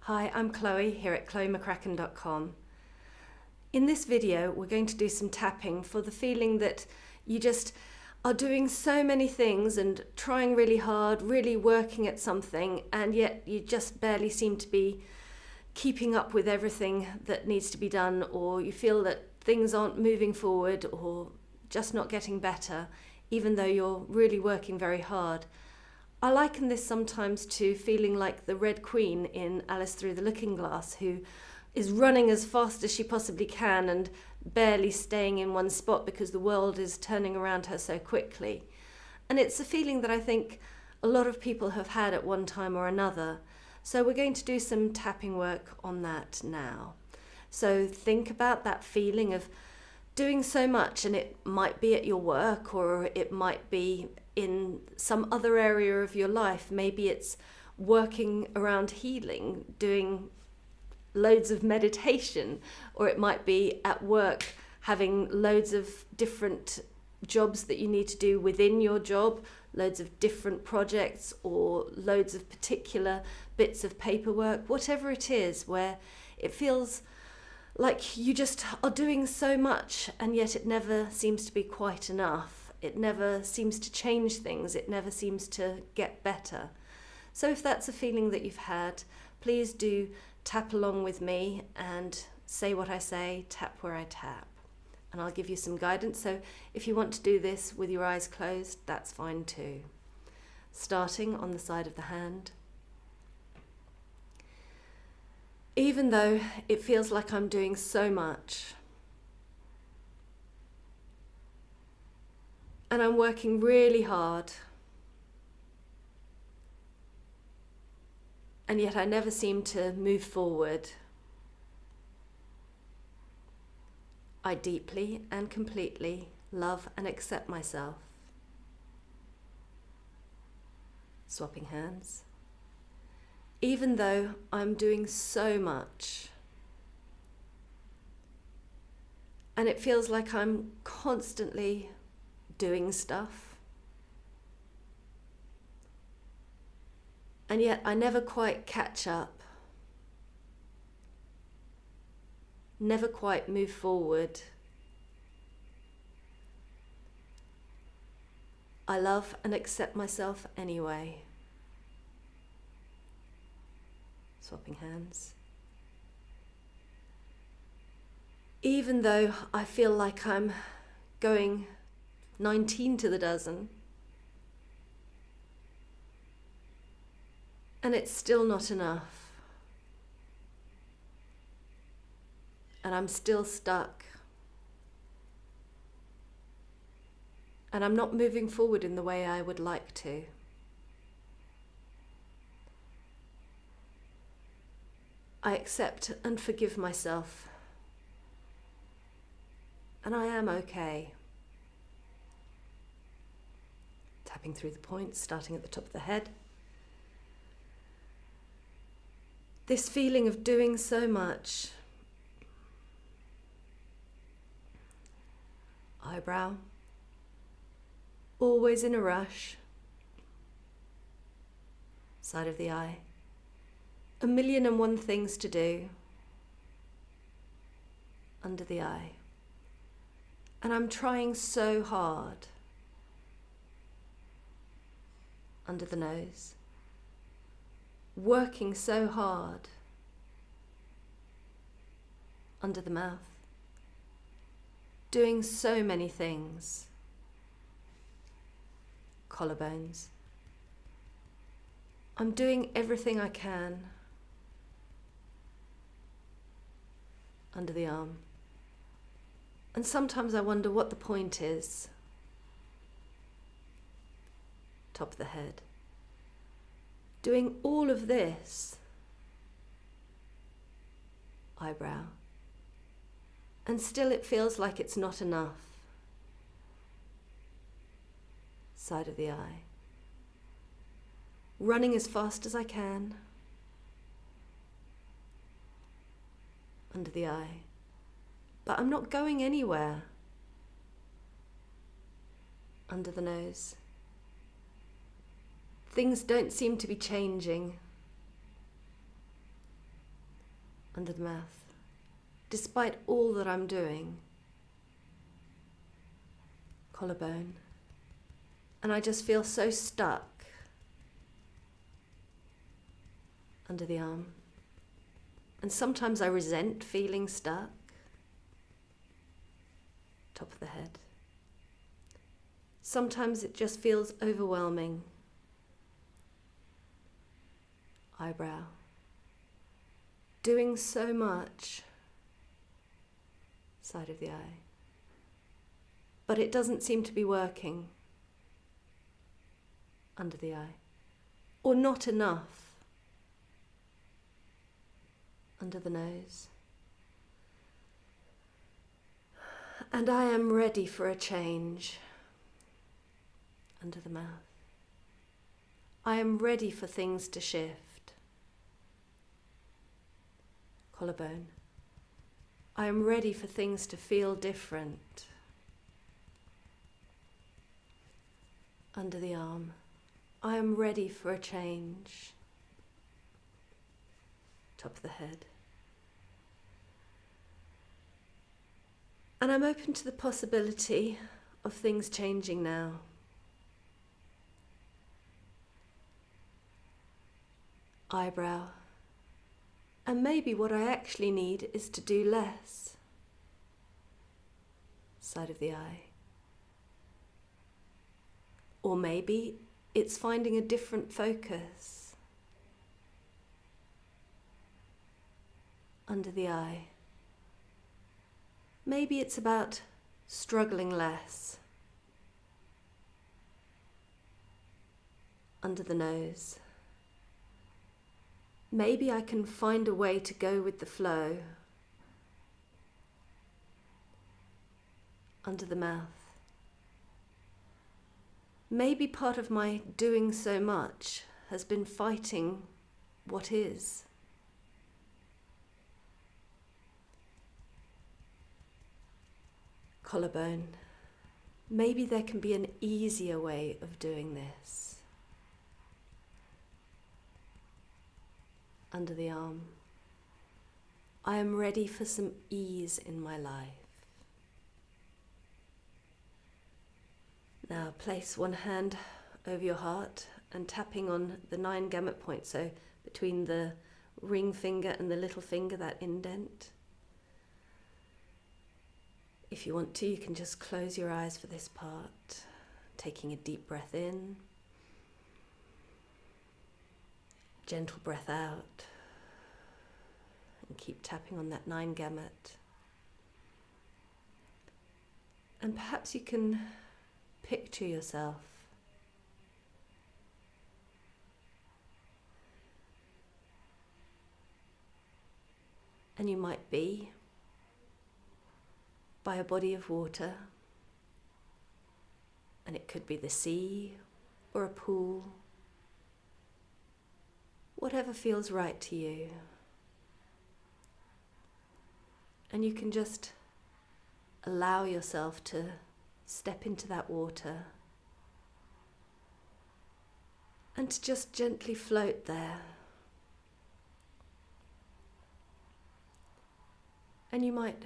Hi, I'm Chloe here at chloemccracken.com. In this video, we're going to do some tapping for the feeling that you just are doing so many things and trying really hard, really working at something, and yet you just barely seem to be keeping up with everything that needs to be done, or you feel that things aren't moving forward or just not getting better, even though you're really working very hard. I liken this sometimes to feeling like the Red Queen in Alice Through the Looking Glass, who is running as fast as she possibly can and barely staying in one spot because the world is turning around her so quickly. And it's a feeling that I think a lot of people have had at one time or another. So we're going to do some tapping work on that now. So think about that feeling of doing so much, and it might be at your work or it might be in some other area of your life. Maybe it's working around healing, doing loads of meditation, or it might be at work having loads of different jobs that you need to do within your job, loads of different projects or loads of particular bits of paperwork, whatever it is, where it feels like you just are doing so much and yet it never seems to be quite enough. It never seems to change things. It never seems to get better. So if that's a feeling that you've had, please do tap along with me and say what I say, tap where I tap. And I'll give you some guidance. So if you want to do this with your eyes closed, that's fine too. Starting on the side of the hand. Even though it feels like I'm doing so much, and I'm working really hard, and yet I never seem to move forward, I deeply and completely love and accept myself. Swapping hands. Even though I'm doing so much, and it feels like I'm constantly doing stuff, and yet I never quite catch up, never quite move forward, I love and accept myself anyway. Swapping hands. Even though I feel like I'm going 19 to the dozen, and it's still not enough, and I'm still stuck, and I'm not moving forward in the way I would like to. I accept and forgive myself, and I am okay. Tapping through the points, starting at the top of the head. This feeling of doing so much. Eyebrow. Always in a rush. Side of the eye. 1,000,001 things to do. Under the eye. And I'm trying so hard. Under the nose. Working so hard. Under the mouth. Doing so many things. Collarbones. I'm doing everything I can. Under the arm. And sometimes I wonder what the point is. Top of the head. Doing all of this. Eyebrow. And still it feels like it's not enough. Side of the eye. Running as fast as I can. Under the eye. But I'm not going anywhere. Under the nose. Things don't seem to be changing. under the mouth. Despite all that I'm doing, collarbone. And I just feel so stuck under the arm. And sometimes I resent feeling stuck. Top of the head. Sometimes it just feels overwhelming. Eyebrow. Doing so much. Side of the eye. But it doesn't seem to be working. Under the eye. Or not enough. Under the nose. And I am ready for a change. Under the mouth. I am ready for things to shift. Collarbone. I am ready for things to feel different. Under the arm. I am ready for a change. Top of the head. And I'm open to the possibility of things changing now. Eyebrow. And maybe what I actually need is to do less. Side of the eye. Or maybe it's finding a different focus. Under the eye. Maybe it's about struggling less. Under the nose. Maybe I can find a way to go with the flow. Under the mouth. Maybe part of my doing so much has been fighting what is. Collarbone. Maybe there can be an easier way of doing this. Under the arm. I am ready for some ease in my life. Now place one hand over your heart and tapping on the 9 gamut points, so between the ring finger and the little finger, that indent. If you want to, you can just close your eyes for this part, taking a deep breath in. Gentle breath out, and keep tapping on that 9 gamut. And perhaps you can picture yourself and you might be by a body of water, and it could be the sea or a pool. Whatever feels right to you. And you can just allow yourself to step into that water and to just gently float there. And you might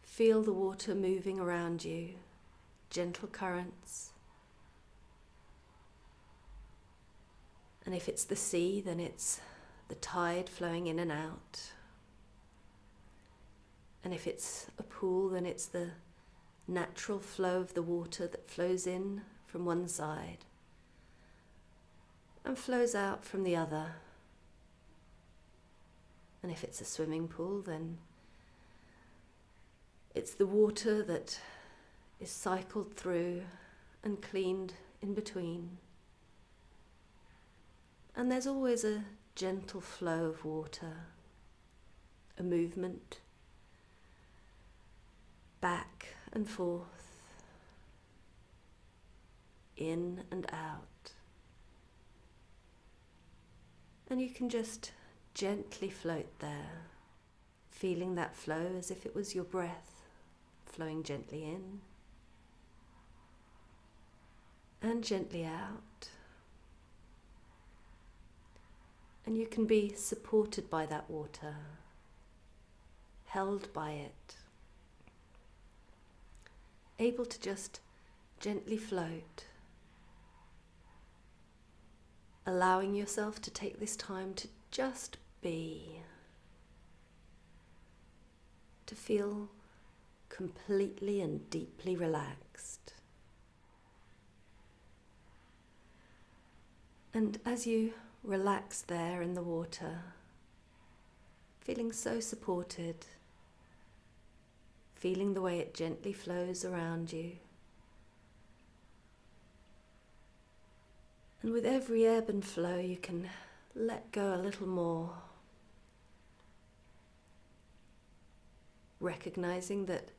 feel the water moving around you, gentle currents. And if it's the sea, then it's the tide flowing in and out. And if it's a pool, then it's the natural flow of the water that flows in from one side and flows out from the other. And if it's a swimming pool, then it's the water that is cycled through and cleaned in between. And there's always a gentle flow of water, a movement, back and forth, in and out. And you can just gently float there, feeling that flow as if it was your breath flowing gently in and gently out. And you can be supported by that water, held by it, able to just gently float, allowing yourself to take this time to just be, to feel completely and deeply relaxed. And as you relax there in the water, feeling so supported, feeling the way it gently flows around you, and with every ebb and flow you can let go a little more, recognizing that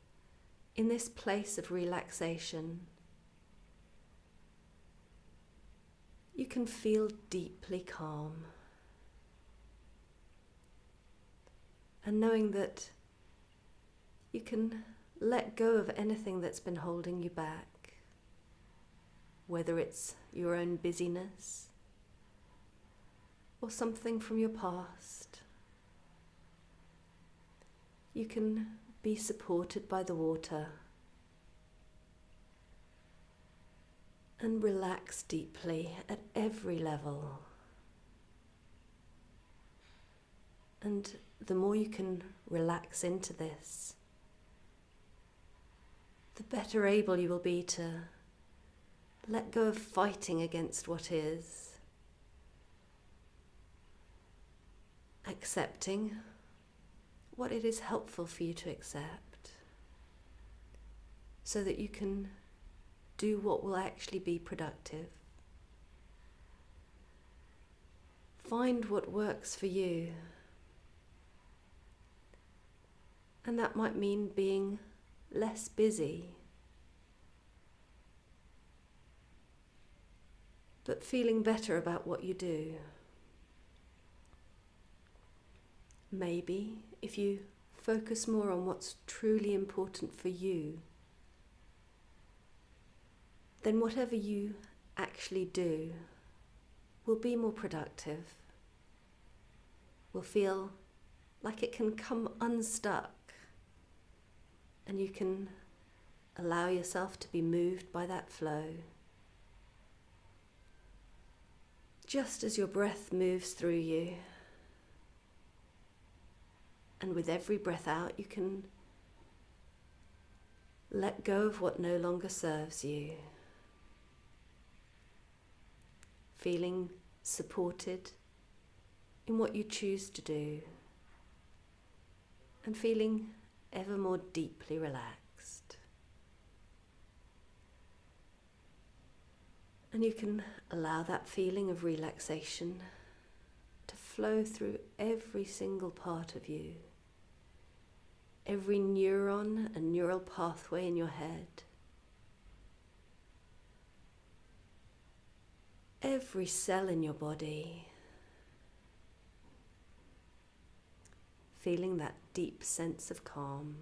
in this place of relaxation you can feel deeply calm, and knowing that you can let go of anything that's been holding you back, whether it's your own busyness or something from your past. You can be supported by the water and relax deeply at every level. And the more you can relax into this, the better able you will be to let go of fighting against what is, accepting what it is helpful for you to accept, so that you can do what will actually be productive. Find what works for you. And that might mean being less busy, but feeling better about what you do. Maybe if you focus more on what's truly important for you, then whatever you actually do will be more productive, will feel like it can come unstuck, and you can allow yourself to be moved by that flow. Just as your breath moves through you, and with every breath out you can let go of what no longer serves you, feeling supported in what you choose to do, and feeling ever more deeply relaxed. And you can allow that feeling of relaxation to flow through every single part of you, every neuron and neural pathway in your head, every cell in your body, feeling that deep sense of calm.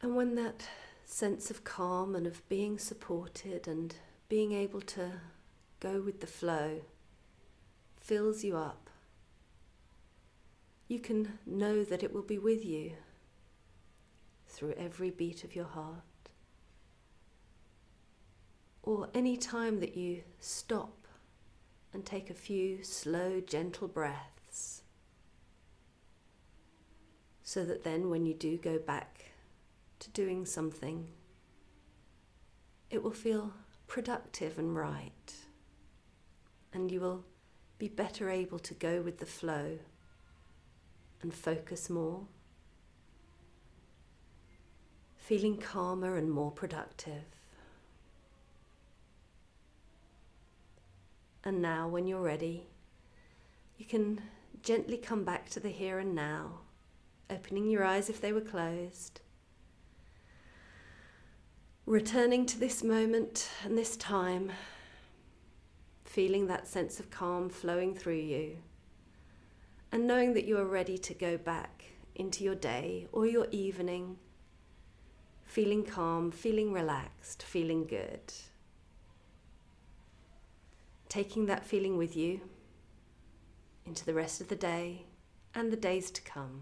And when that sense of calm and of being supported and being able to go with the flow fills you up, you can know that it will be with you through every beat of your heart. Or any time that you stop and take a few slow, gentle breaths, so that then when you do go back to doing something, it will feel productive and right, and you will be better able to go with the flow and focus more, feeling calmer and more productive. And now, when you're ready, you can gently come back to the here and now, opening your eyes if they were closed, returning to this moment and this time, feeling that sense of calm flowing through you, and knowing that you are ready to go back into your day or your evening, feeling calm, feeling relaxed, feeling good. Taking that feeling with you, into the rest of the day and the days to come.